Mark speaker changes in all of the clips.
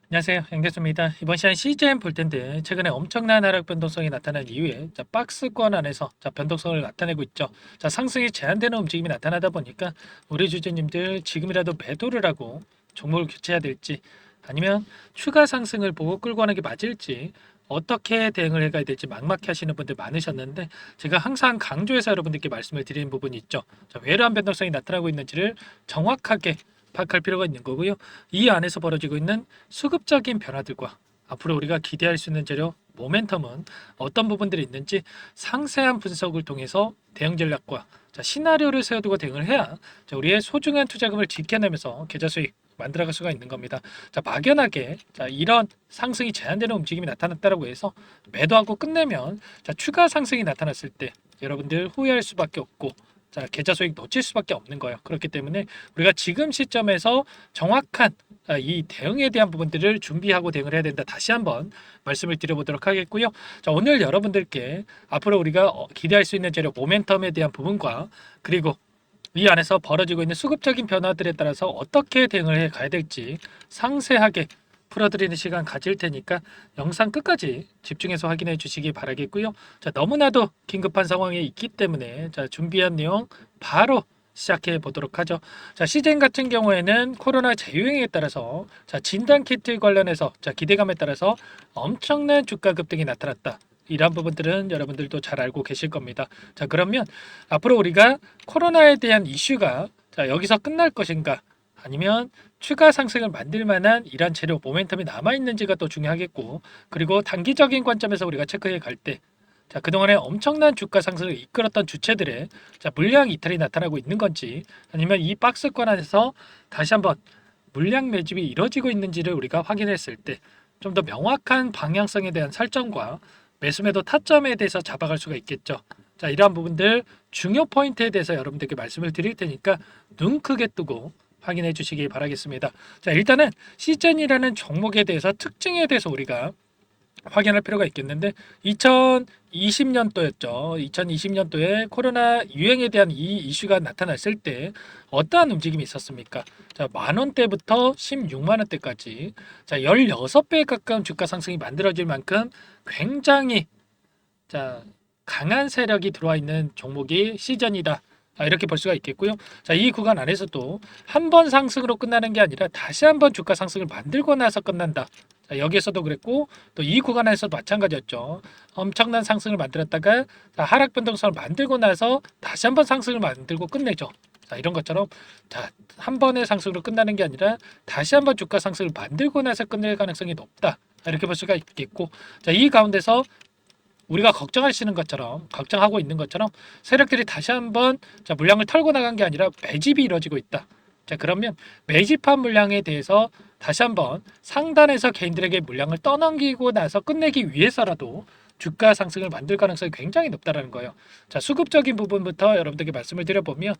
Speaker 1: 안녕하세요. 양교수입니다. 이번 시간 CJM 볼 텐데 최근에 엄청난 하락 변동성이 나타난 이후에 박스권 안에서 변동성을 나타내고 있죠. 상승이 제한되는 움직임이 나타나다 보니까 우리 주주님들 지금이라도 매도를 하고 종목을 교체해야 될지 아니면 추가 상승을 보고 끌고 가는 게 맞을지 어떻게 대응을 해가야 될지 막막해 하시는 분들 많으셨는데 제가 항상 강조해서 여러분들께 말씀을 드리는 부분이 있죠. 왜 이러한 변동성이 나타나고 있는지를 정확하게 파악할 필요가 있는 거고요. 이 안에서 벌어지고 있는 수급적인 변화들과 앞으로 우리가 기대할 수 있는 재료 모멘텀은 어떤 부분들이 있는지 상세한 분석을 통해서 대응 전략과 시나리오를 세워두고 대응을 해야 우리의 소중한 투자금을 지켜내면서 계좌 수익 만들어갈 수가 있는 겁니다. 막연하게 이런 상승이 제한되는 움직임이 나타났다라고 해서 매도하고 끝내면 추가 상승이 나타났을 때 여러분들 후회할 수밖에 없고 계좌 수익 놓칠 수밖에 없는 거예요. 그렇기 때문에 우리가 지금 시점에서 정확한 이 대응에 대한 부분들을 준비하고 대응을 해야 된다. 다시 한번 말씀을 드려보도록 하겠고요. 오늘 여러분들께 앞으로 우리가 기대할 수 있는 재료 모멘텀에 대한 부분과 그리고 이 안에서 벌어지고 있는 수급적인 변화들에 따라서 어떻게 대응을 해 가야 될지 상세하게 풀어드리는 시간 가질 테니까 영상 끝까지 집중해서 확인해 주시기 바라겠고요. 너무나도 긴급한 상황에 있기 때문에 준비한 내용 바로 시작해 보도록 하죠. 시젠 같은 경우에는 코로나 재유행에 따라서 진단 키트 관련해서 기대감에 따라서 엄청난 주가 급등이 나타났다. 이런 부분들은 여러분들도 잘 알고 계실 겁니다. 그러면 앞으로 우리가 코로나에 대한 이슈가 여기서 끝날 것인가? 아니면 추가 상승을 만들 만한 이런 재료 모멘텀이 남아 있는지가 또 중요하겠고, 그리고 단기적인 관점에서 우리가 체크해 갈 때, 그동안에 엄청난 주가 상승을 이끌었던 주체들의 물량 이탈이 나타나고 있는 건지, 아니면 이 박스권 안에서 다시 한번 물량 매집이 이루어지고 있는지를 우리가 확인했을 때, 좀 더 명확한 방향성에 대한 설정과 매수매도 타점에 대해서 잡아갈 수가 있겠죠. 이러한 부분들 중요 포인트에 대해서 여러분들께 말씀을 드릴 테니까 눈 크게 뜨고 확인해 주시기 바라겠습니다. 일단은 시즌이라는 종목에 대해서 특징에 대해서 우리가 확인할 필요가 있겠는데 2020년도였죠. 2020년도에 코로나 유행에 대한 이 이슈가 나타났을 때 어떠한 움직임이 있었습니까? 만 원대부터 16만 원대까지 16배에 가까운 주가 상승이 만들어질 만큼 굉장히 자, 강한 세력이 들어와 있는 종목이 시전이다. 이렇게 볼 수가 있겠고요. 이 구간 안에서도 한 번 상승으로 끝나는 게 아니라 다시 한번 주가 상승을 만들고 나서 끝난다. 여기에서도 그랬고 또 이 구간 안에서도 마찬가지였죠. 엄청난 상승을 만들었다가 하락 변동성을 만들고 나서 다시 한번 상승을 만들고 끝내죠. 이런 것처럼 한 번의 상승으로 끝나는 게 아니라 다시 한번 주가 상승을 만들고 나서 끝낼 가능성이 높다. 이렇게 볼 수가 있겠고 이 가운데서 우리가 걱정하시는 것처럼 걱정하고 있는 것처럼 세력들이 다시 한번 물량을 털고 나간 게 아니라 매집이 이루어지고 있다. 그러면 매집한 물량에 대해서 다시 한번 상단에서 개인들에게 물량을 떠넘기고 나서 끝내기 위해서라도 주가 상승을 만들 가능성이 굉장히 높다라는 거예요. 수급적인 부분부터 여러분들께 말씀을 드려보면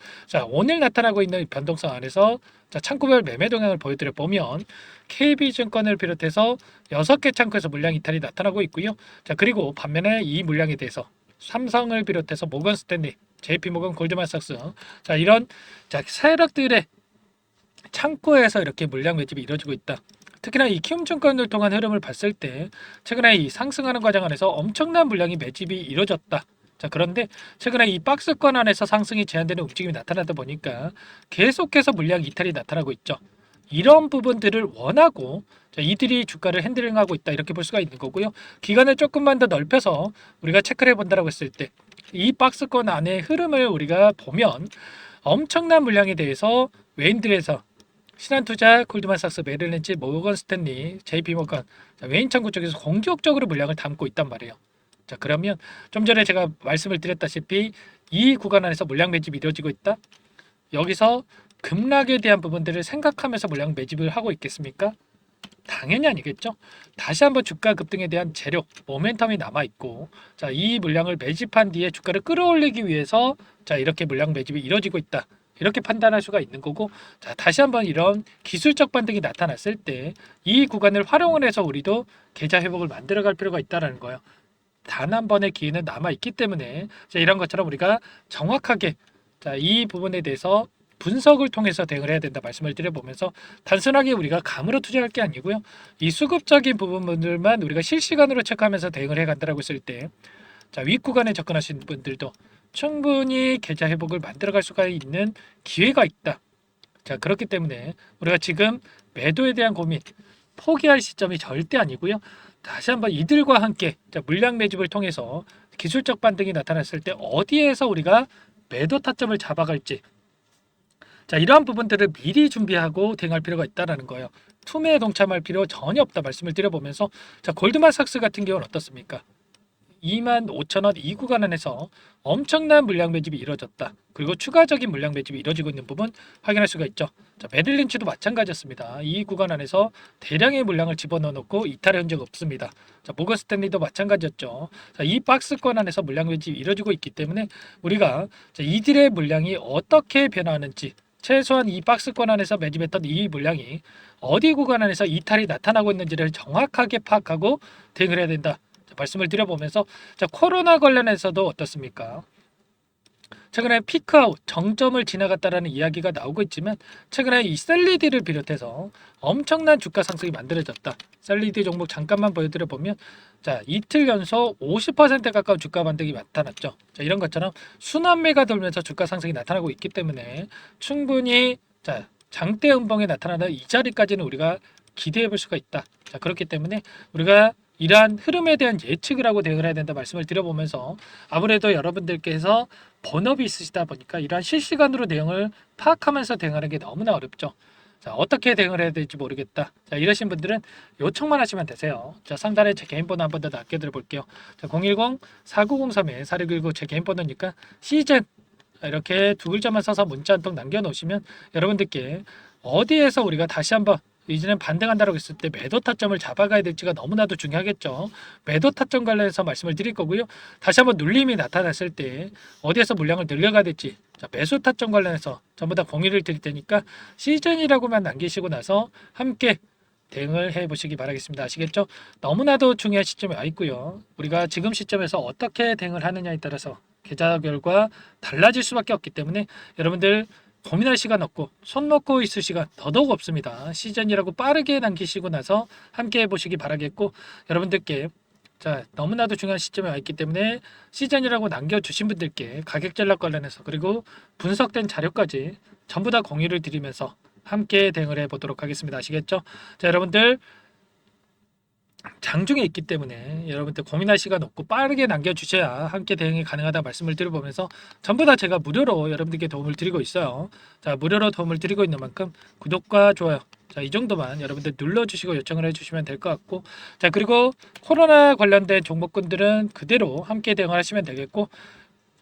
Speaker 1: 오늘 나타나고 있는 변동성 안에서 창구별 매매 동향을 보여드려 보면 KB증권을 비롯해서 6개 창구에서 물량 이탈이 나타나고 있고요. 그리고 반면에 이 물량에 대해서 삼성을 비롯해서 모건 스탠리, JP모건, 골드만삭스 이런 세력들의 창구에서 이렇게 물량 매집이 이루어지고 있다. 특히나 이 키움증권을 통한 흐름을 봤을 때 최근에 이 상승하는 과정 안에서 엄청난 물량이 매집이 이루어졌다. 그런데 최근에 이 박스권 안에서 상승이 제한되는 움직임이 나타나다 보니까 계속해서 물량 이탈이 나타나고 있죠. 이런 부분들을 원하고 이들이 주가를 핸들링하고 있다 이렇게 볼 수가 있는 거고요. 기간을 조금만 더 넓혀서 우리가 체크를 해본다고 했을 때 이 박스권 안의 흐름을 우리가 보면 엄청난 물량에 대해서 외인들에서 신한투자, 골드만삭스, 메릴린치, 모건 스탠리, JP모건 외인 창구 쪽에서 공격적으로 물량을 담고 있단 말이에요. 그러면 좀 전에 제가 말씀을 드렸다시피 이 구간 안에서 물량 매집이 이루어지고 있다. 여기서 급락에 대한 부분들을 생각하면서 물량 매집을 하고 있겠습니까? 당연히 아니겠죠. 다시 한번 주가 급등에 대한 재료, 모멘텀이 남아 있고, 이 물량을 매집한 뒤에 주가를 끌어올리기 위해서 이렇게 물량 매집이 이루어지고 있다. 이렇게 판단할 수가 있는 거고, 다시 한번 이런 기술적 반등이 나타났을 때 이 구간을 활용을 해서 우리도 계좌 회복을 만들어갈 필요가 있다라는 거예요. 단 한 번의 기회는 남아 있기 때문에 이런 것처럼 우리가 정확하게 이 부분에 대해서 분석을 통해서 대응을 해야 된다 말씀을 드려보면서 단순하게 우리가 감으로 투자할 게 아니고요. 이 수급적인 부분들만 우리가 실시간으로 체크하면서 대응을 해간다라고 했을 때 윗구간에 접근하신 분들도 충분히 계좌 회복을 만들어갈 수가 있는 기회가 있다. 그렇기 때문에 우리가 지금 매도에 대한 고민 포기할 시점이 절대 아니고요. 다시 한번 이들과 함께 물량 매집을 통해서 기술적 반등이 나타났을 때 어디에서 우리가 매도 타점을 잡아갈지 이러한 부분들을 미리 준비하고 대응할 필요가 있다는 거예요. 투매에 동참할 필요 전혀 없다 말씀을 드려보면서 골드만삭스 같은 경우는 어떻습니까? 25,000원 이 구간 안에서 엄청난 물량 매집이 이루어졌다. 그리고 추가적인 물량 매집이 이루어지고 있는 부분 확인할 수가 있죠. 메릴린치도 마찬가지였습니다. 이 구간 안에서 대량의 물량을 집어넣어 놓고 이탈한 적 없습니다. 모건 스탠리도 마찬가지였죠. 이 박스권 안에서 물량 매집이 이루어지고 있기 때문에 우리가 이들의 물량이 어떻게 변화하는지 최소한 이 박스권 안에서 매집했던 이 물량이 어디 구간 안에서 이탈이 나타나고 있는지를 정확하게 파악하고 대응을 해야 된다. 말씀을 드려보면서 코로나 관련해서도 어떻습니까? 최근에 피크아웃 정점을 지나갔다라는 이야기가 나오고 있지만 최근에 이 셀리디를 비롯해서 엄청난 주가 상승이 만들어졌다. 셀리디 종목 잠깐만 보여드려 보면 이틀 연속 50% 가까운 주가 반등이 나타났죠. 이런 것처럼 순환매가 돌면서 주가 상승이 나타나고 있기 때문에 충분히 장대 음봉에 나타나는 이 자리까지는 우리가 기대해 볼 수가 있다. 그렇기 때문에 우리가 이러한 흐름에 대한 예측을 하고 대응을 해야 된다 말씀을 드려보면서 아무래도 여러분들께서 본업이 있으시다 보니까 이러한 실시간으로 내용을 파악하면서 대응하는 게 너무나 어렵죠. 어떻게 대응을 해야 될지 모르겠다. 이러신 분들은 요청만 하시면 되세요. 상단에 제 개인 번호 한 번 더 남겨드려 볼게요. 010-4903-4619 제 개인 번호니까 시즌 이렇게 두 글자만 써서 문자 한 통 남겨놓으시면 여러분들께 어디에서 우리가 다시 한번 이제는 반등한다고 했을 때 매도 타점을 잡아가야 될지가 너무나도 중요하겠죠. 매도 타점 관련해서 말씀을 드릴 거고요. 다시 한번 눌림이 나타났을 때 어디에서 물량을 늘려가야 될지 매수 타점 관련해서 전부 다 공유를 드릴 테니까 시즌이라고만 남기시고 나서 함께 대응을 해보시기 바라겠습니다. 아시겠죠? 너무나도 중요한 시점에 와 있고요. 우리가 지금 시점에서 어떻게 대응을 하느냐에 따라서 계좌 결과 달라질 수밖에 없기 때문에 여러분들 고민할 시간 없고 손 놓고 있을 시간 더더욱 없습니다. 시즌이라고 빠르게 남기시고 나서 함께 해보시기 바라겠고 여러분들께 너무나도 중요한 시점에 와 있기 때문에 시즌이라고 남겨주신 분들께 가격 전략 관련해서 그리고 분석된 자료까지 전부 다 공유를 드리면서 함께 대응을 해보도록 하겠습니다. 아시겠죠? 여러분들 장중에 있기 때문에 여러분들 고민할 시간 없고 빠르게 남겨주셔야 함께 대응이 가능하다 말씀을 드려보면서 전부 다 제가 무료로 여러분들께 도움을 드리고 있어요. 무료로 도움을 드리고 있는 만큼 구독과 좋아요 이 정도만 여러분들 눌러주시고 요청을 해주시면 될 것 같고 그리고 코로나 관련된 종목군들은 그대로 함께 대응을 하시면 되겠고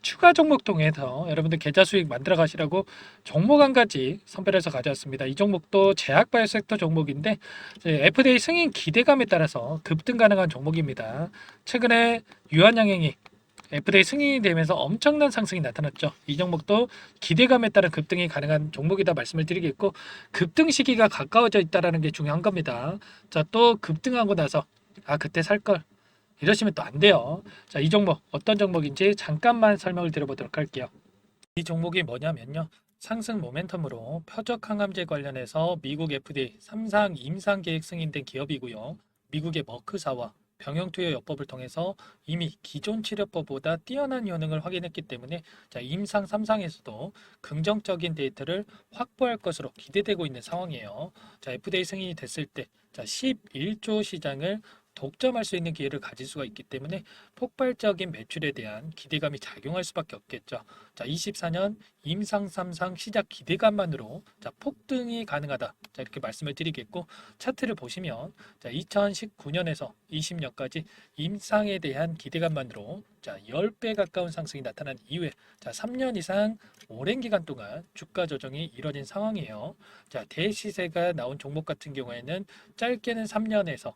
Speaker 1: 추가 종목 통해서 여러분들 계좌 수익 만들어 가시라고 종목 한 가지 선별해서 가져왔습니다. 이 종목도 제약바이오 섹터 종목인데 FDA 승인 기대감에 따라서 급등 가능한 종목입니다. 최근에 유한양행이 FDA 승인이 되면서 엄청난 상승이 나타났죠. 이 종목도 기대감에 따른 급등이 가능한 종목이다 말씀을 드리겠고 급등 시기가 가까워져 있다는 게 중요한 겁니다. 또 급등하고 나서 그때 살걸 이러시면 또 안 돼요. 이 종목 어떤 종목인지 잠깐만 설명을 드려보도록 할게요. 이 종목이 뭐냐면요. 상승 모멘텀으로 표적 항암제 관련해서 미국 FDA 3상 임상 계획 승인된 기업이고요. 미국의 머크사와 병용투여요법을 통해서 이미 기존 치료법보다 뛰어난 효능을 확인했기 때문에 임상 3상에서도 긍정적인 데이터를 확보할 것으로 기대되고 있는 상황이에요. FDA 승인이 됐을 때 11조 시장을 독점할 수 있는 기회를 가질 수가 있기 때문에 폭발적인 매출에 대한 기대감이 작용할 수밖에 없겠죠. 24년 임상 3상 시작 기대감만으로 폭등이 가능하다. 이렇게 말씀을 드리겠고 차트를 보시면 2019년에서 20년까지 임상에 대한 기대감만으로 10배 가까운 상승이 나타난 이후에 3년 이상 오랜 기간 동안 주가 조정이 이뤄진 상황이에요. 대시세가 나온 종목 같은 경우에는 짧게는 3년에서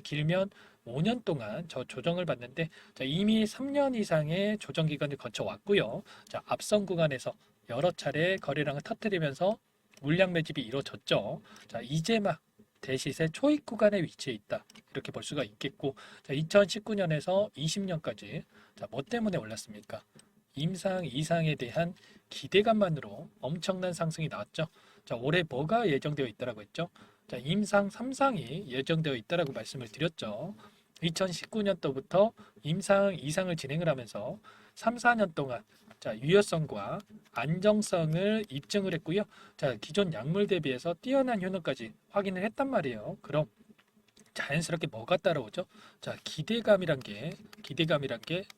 Speaker 1: 길면 5년 동안 저 조정을 받는데 이미 3년 이상의 조정 기간을 거쳐왔고요. 앞선 구간에서 여러 차례 거래량을 터뜨리면서 물량 매집이 이루어졌죠. 이제 막 대시세 초입 구간에 위치해 있다. 이렇게 볼 수가 있겠고 2019년에서 20년까지 뭐 때문에 올랐습니까? 임상, 이상에 대한 기대감만으로 엄청난 상승이 나왔죠. 자, 올해 뭐가 예정되어 있다라고 했죠? 자, 임상 3상이 예정되어 있다라고 말씀을 드렸죠. 2019년도부터 임상, 이상을 진행을 하면서 3, 4년 동안 자, 유효성과 안정성을 입증을 했고요. 자, 기존 약물 대비해서 뛰어난 효능까지 확인을 했단 말이에요. 그럼 자연스럽게 뭐가 따라오죠? 자, 기대감이란 게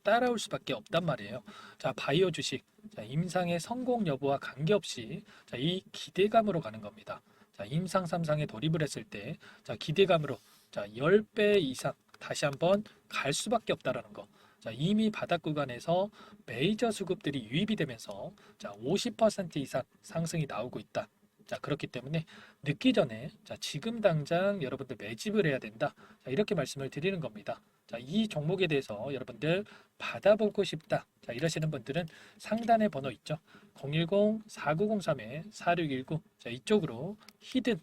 Speaker 1: 따라올 수밖에 없단 말이에요. 자, 바이오 주식, 자, 임상의 성공 여부와 관계없이 자, 이 기대감으로 가는 겁니다. 자, 임상 3상에 돌입을 했을 때, 자, 기대감으로 자, 10배 이상 다시 한번 갈 수밖에 없다라는 거. 자, 이미 바닥 구간에서 메이저 수급들이 유입이 되면서 자, 50% 이상 상승이 나오고 있다. 자, 그렇기 때문에 늦기 전에 자, 지금 당장 여러분들 매집을 해야 된다. 자, 이렇게 말씀을 드리는 겁니다. 자, 이 종목에 대해서 여러분들 받아보고 싶다. 자, 이러시는 분들은 상단에 번호 있죠. 010-4903-4619. 자, 이쪽으로 히든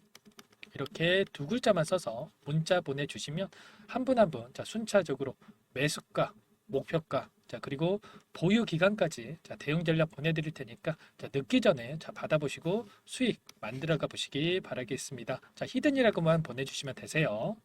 Speaker 1: 이렇게 두 글자만 써서 문자 보내주시면 한 분 한 분 자, 순차적으로 매수가, 목표가, 자, 그리고 보유 기간까지 자, 대응 전략 보내드릴 테니까 자, 늦기 전에 자, 받아보시고 수익 만들어가 보시기 바라겠습니다. 자, 히든이라고만 보내주시면 되세요.